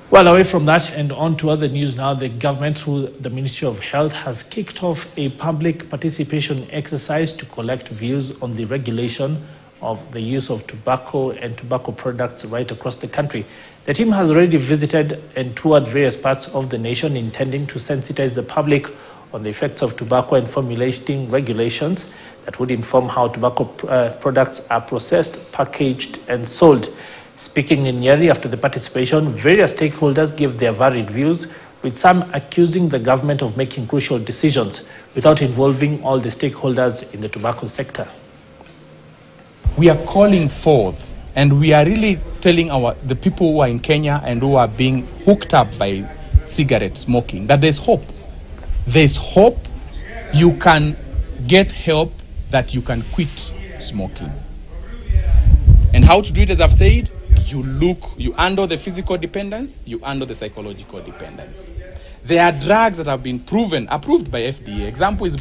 Well, away from that and on to other news now, the government through the Ministry of Health has kicked off a public participation exercise to collect views on the regulation of the use of tobacco and tobacco products right across the country. The team has already visited and toured various parts of the nation intending to sensitize the public on the effects of tobacco and formulating regulations that would inform how tobacco products are processed, packaged and sold. Speaking in Nyeri after the participation, various stakeholders gave their varied views, with some accusing the government of making crucial decisions without involving all the stakeholders in the tobacco sector. We are calling forth, and we are really telling the people who are in Kenya and who are being hooked up by cigarette smoking that there's hope. There's hope. You can get help that you can quit smoking. And how to do it, as I've said, you handle the physical dependence, you handle the psychological dependence. There are drugs that have been approved by FDA. Example is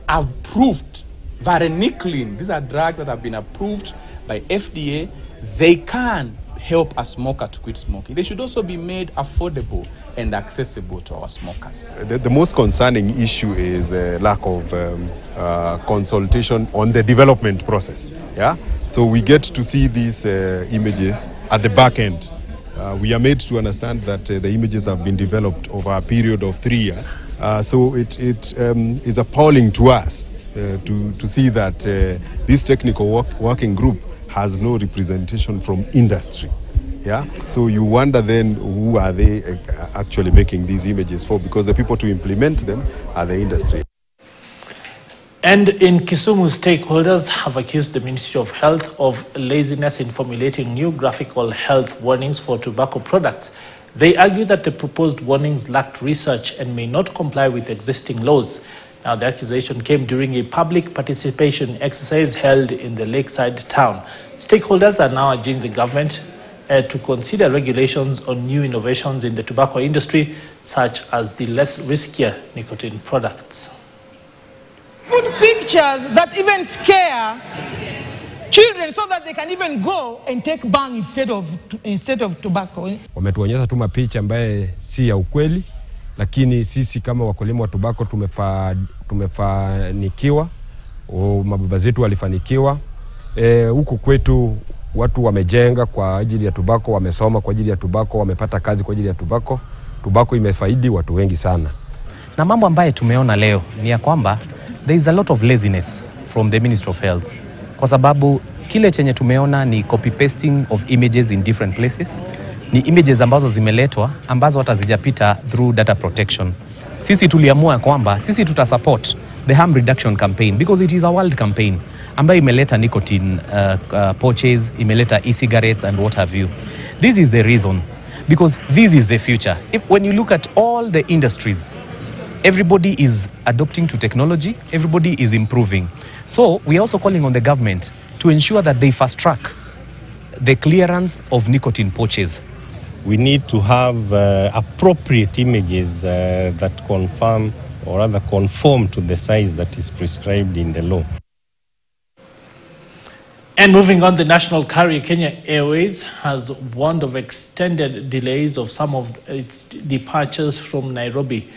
approved. Varenicline, these are drugs that have been approved by FDA. They can help a smoker to quit smoking. They should also be made affordable and accessible to our smokers. The most concerning issue is lack of consultation on the development process. Yeah, so we get to see these images at the back end. We are made to understand that the images have been developed over a period of 3 years. So it is appalling to us to see that this technical working group has no representation from industry. Yeah, so you wonder then who are they actually making these images for, because the people to implement them are the industry. And in Kisumu, stakeholders have accused the Ministry of Health of laziness in formulating new graphical health warnings for tobacco products. They argue that the proposed warnings lacked research and may not comply with existing laws. Now, the accusation came during a public participation exercise held in the lakeside town. Stakeholders are now urging the government to consider regulations on new innovations in the tobacco industry, such as the less riskier nicotine products. Put pictures that even scare children so that they can even go and take bang instead of tobacco. Wametuonyesha tu mapicha ambaye si ya ukweli, lakini sisi kama wakulima wa tobacco tumefanikiwa, mababa zetu walifanikiwa. Huku kwetu watu wamejenga kwa ajili ya tobacco, wamesoma kwa ajili ya tobacco, wamepata kazi kwa ajili ya tobacco. Tobacco imefaidi watu wengi sana. Na mambo ambaye tumeona leo ni ya kwamba there is a lot of laziness from the Ministry of Health. Kwa sababu kile chenye tumeona ni copy pasting of images in different places. Ni images ambazo zimeletwa ambazo hata zijapita through data protection. Sisi tuliamua kwamba sisi tutasupport the harm reduction campaign because it is a world campaign ambayo imeleta nicotine pouches, imeleta e-cigarettes and what have you. This is the reason, because this is the future. When you look at all the industries, everybody is adopting to technology, everybody is improving. So we are also calling on the government to ensure that they fast track the clearance of nicotine pouches. We need to have appropriate images that confirm or rather conform to the size that is prescribed in the law. And moving on, the national carrier Kenya Airways has warned of extended delays of some of its departures from Nairobi.